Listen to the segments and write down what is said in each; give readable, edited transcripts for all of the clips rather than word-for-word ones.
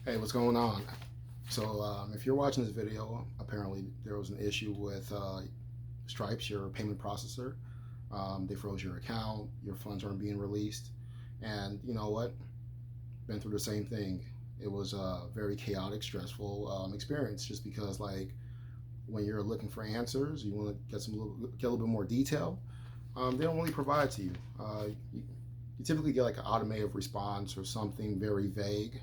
Hey, what's going on? So, if you're watching this video, apparently there was an issue with Stripes, your payment processor. They froze your account, your funds aren't being released, and you know what? Been through the same thing. It was a very chaotic, stressful experience, just because like when you're looking for answers, you want to get a little bit more detail. They don't really provide to you. You typically get like an automated response or something very vague.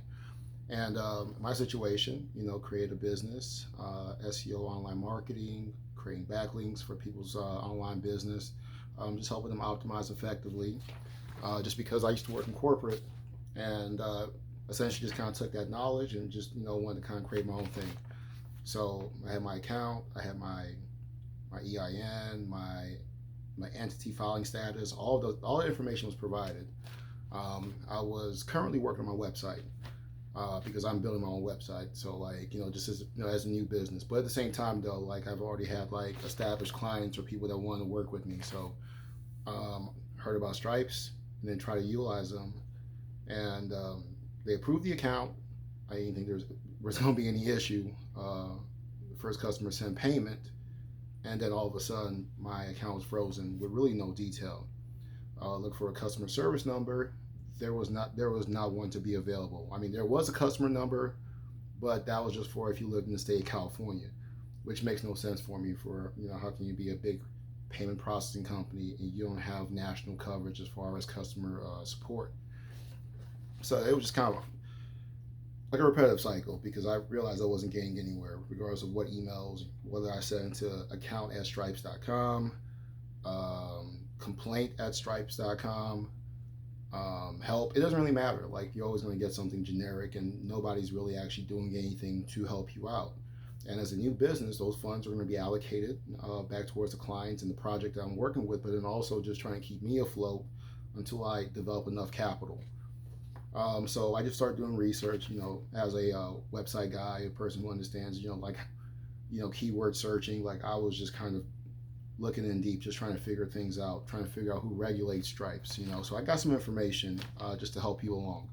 And my situation, create a business, SEO, online marketing, creating backlinks for people's online business, just helping them optimize effectively. Just because I used to work in corporate and essentially just kind of took that knowledge and just, wanted to kind of create my own thing. So I had my account, I had my EIN, my entity filing status, all the information was provided. I was currently working on my website because I'm building my own website. So like, just as a new business. But at the same time though, like I've already had like established clients or people that want to work with me. So heard about Stripes and then try to utilize them. And they approved the account. I didn't think was going to be any issue. First customer sent payment, and then all of a sudden my account was frozen with really no detail. Look for a customer service number. There was not one to be available. I mean, there was a customer number, but that was just for if you lived in the state of California, which makes no sense for me. For how can you be a big payment processing company and you don't have national coverage as far as customer support? So it was just kind of like a repetitive cycle because I realized I wasn't getting anywhere, regardless of what emails, whether I sent into account@stripes.com, complaint@stripes.com, help. It doesn't really matter. Like you're always going to get something generic, and nobody's really actually doing anything to help you out. And as a new business, those funds are going to be allocated back towards the clients and the project that I'm working with, but then also just trying to keep me afloat until I develop enough capital. So I just started doing research, as a website guy, a person who understands, keyword searching. Like I was just kind of looking in deep, just trying to figure things out, trying to figure out who regulates Stripes, So I got some information just to help you along.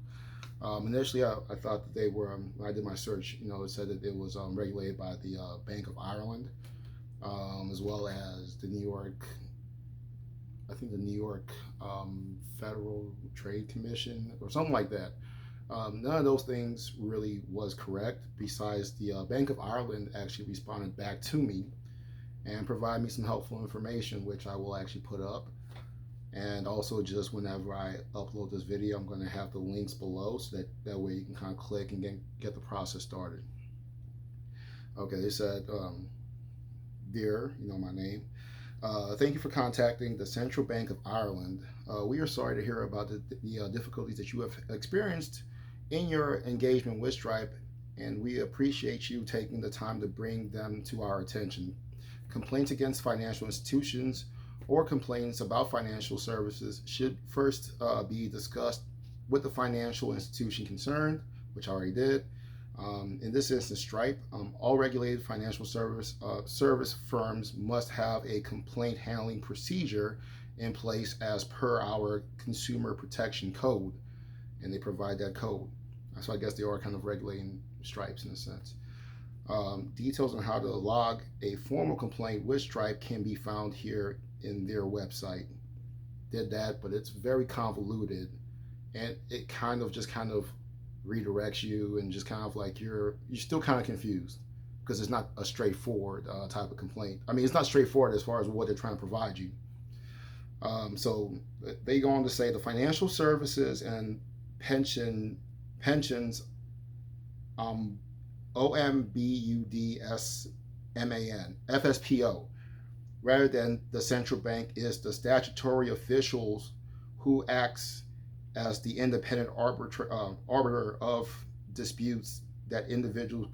Initially, I thought that they were, when I did my search, it said that it was regulated by the Bank of Ireland, as well as the New York, I think the New York Federal Trade Commission or something like that. None of those things really was correct. Besides, the Bank of Ireland actually responded back to me and provide me some helpful information, which I will actually put up. And also, just whenever I upload this video, I'm going to have the links below so that way you can kind of click and get the process started. Okay, they said, dear, my name. Thank you for contacting the Central Bank of Ireland. We are sorry to hear about the difficulties that you have experienced in your engagement with Stripe, and we appreciate you taking the time to bring them to our attention. Complaints against financial institutions or complaints about financial services should first be discussed with the financial institution concerned, which I already did. In this instance, Stripe, all regulated financial service firms must have a complaint handling procedure in place as per our consumer protection code, and they provide that code. So I guess they are kind of regulating Stripes in a sense. Details on how to log a formal complaint with Stripe can be found here in their website. Did that, but it's very convoluted, and it kind of redirects you, and just kind of like you're still kind of confused because it's not a straightforward type of complaint. I mean, it's not straightforward as far as what they're trying to provide you. So they go on to say the financial services and pensions, OMBUDSMAN, FSPO, rather than the central bank, is the statutory officials who acts as the independent arbiter of disputes that individual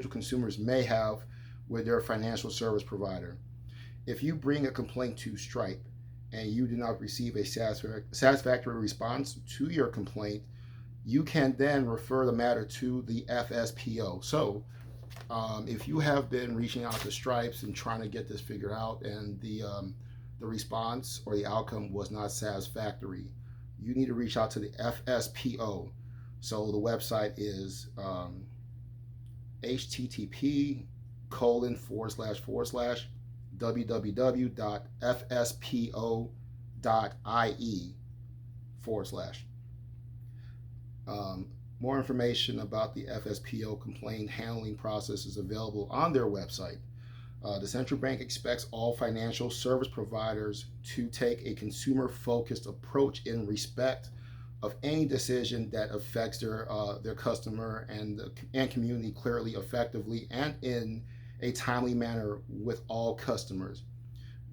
consumers may have with their financial service provider. If you bring a complaint to Stripe and you do not receive a satisfactory response to your complaint, you can then refer the matter to the FSPO. So if you have been reaching out to Stripes and trying to get this figured out, and the response or the outcome was not satisfactory, you need to reach out to the FSPO. So the website is http://www.fspo.ie/. More information about the FSPO complaint handling process is available on their website. The central bank expects all financial service providers to take a consumer-focused approach in respect of any decision that affects their customer and community clearly, effectively, and in a timely manner with all customers.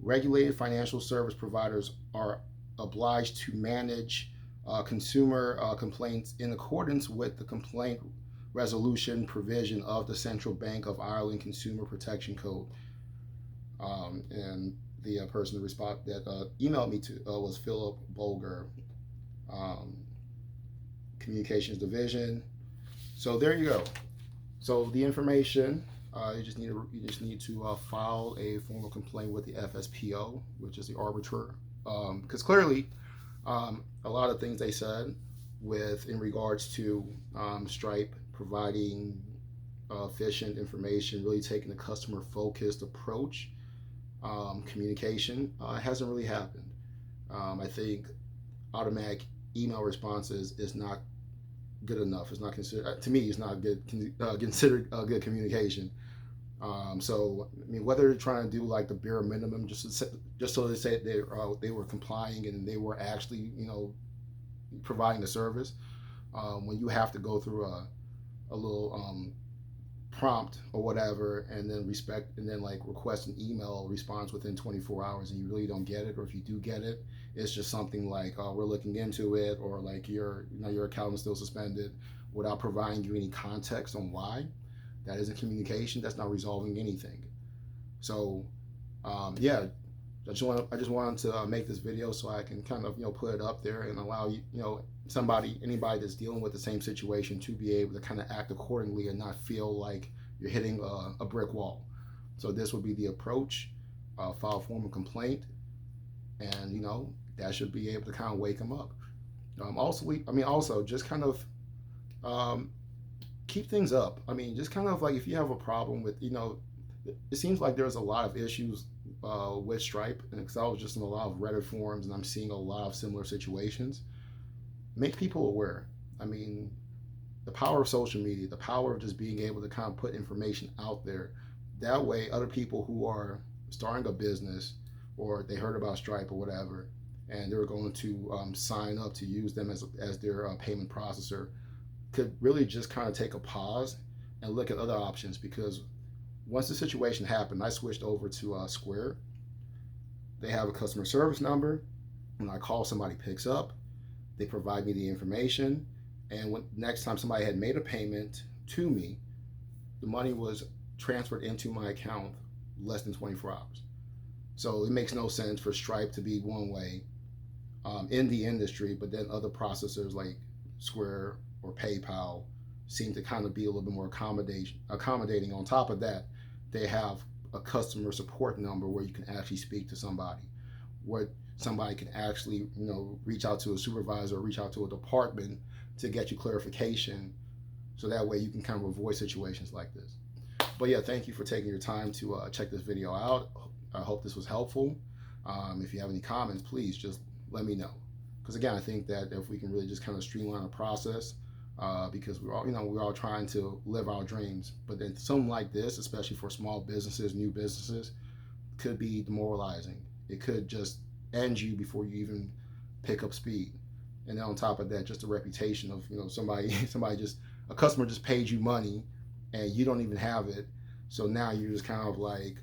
Regulated financial service providers are obliged to manage consumer complaints in accordance with the complaint resolution provision of the Central Bank of Ireland Consumer Protection Code. And the person that emailed me was Philip Bolger, Communications Division. So there you go. So the information, you just need to file a formal complaint with the FSPO, which is the arbiter, because clearly a lot of things they said in regards to Stripe providing efficient information, really taking a customer focused approach. Communication hasn't really happened. I think automatic email responses is not good enough. It's not considered, to me, it's not good considered good communication. So I mean, whether they're trying to do like the bare minimum, just so they say they were complying and they were actually providing the service, when you have to go through a little prompt or whatever, and then like request an email response within 24 hours, and you really don't get it, or if you do get it, it's just something like, we're looking into it, or like your account is still suspended, without providing you any context on why. That isn't communication. That's not resolving anything. So yeah, I just wanted to make this video so I can kind of put it up there and allow anybody that's dealing with the same situation to be able to kind of act accordingly and not feel like you're hitting a brick wall. So this would be the approach: file a formal complaint, and that should be able to kind of wake them up. Also just kind of keep things up. I mean, just kind of like, if you have a problem with, it seems like there's a lot of issues with Stripe, and because I was just in a lot of Reddit forums and I'm seeing a lot of similar situations. Make people aware. I mean, the power of social media, the power of just being able to kind of put information out there. That way, other people who are starting a business, or they heard about Stripe or whatever, and they're going to sign up to use them as their payment processor, could really just kind of take a pause and look at other options. Because once the situation happened, I switched over to Square. They have a customer service number. When I call, somebody picks up. They provide me the information, and next time somebody had made a payment to me, the money was transferred into my account less than 24 hours. So it makes no sense for Stripe to be one way in the industry, but then other processors like Square or PayPal seem to kind of be a little bit more accommodating. On top of that, they have a customer support number where you can actually speak to somebody, where somebody can actually reach out to a supervisor or reach out to a department to get you clarification, so that way you can kind of avoid situations like this. But yeah, thank you for taking your time to check this video out. I hope this was helpful. If you have any comments, please just let me know, because again, I think that if we can really just kind of streamline the process, because we're all trying to live our dreams, but then something like this, especially for small businesses, new businesses, could be demoralizing. It could just end you before you even pick up speed. And then on top of that, just the reputation of a customer just paid you money and you don't even have it. So now you're just kind of like,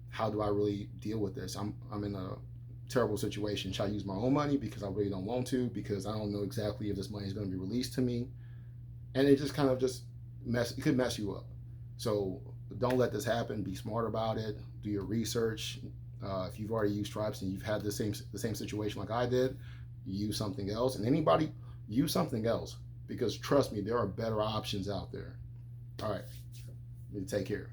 how do I really deal with this? I'm in a terrible situation. Should I use my own money because I really don't want to, because I don't know exactly if this money is going to be released to me? And it just kind of it could mess you up. So don't let this happen. Be smart about it. Do your research. If you've already used Stripes and you've had the same situation like I did, use something else. And anybody, use something else, because trust me, there are better options out there. All right, take care.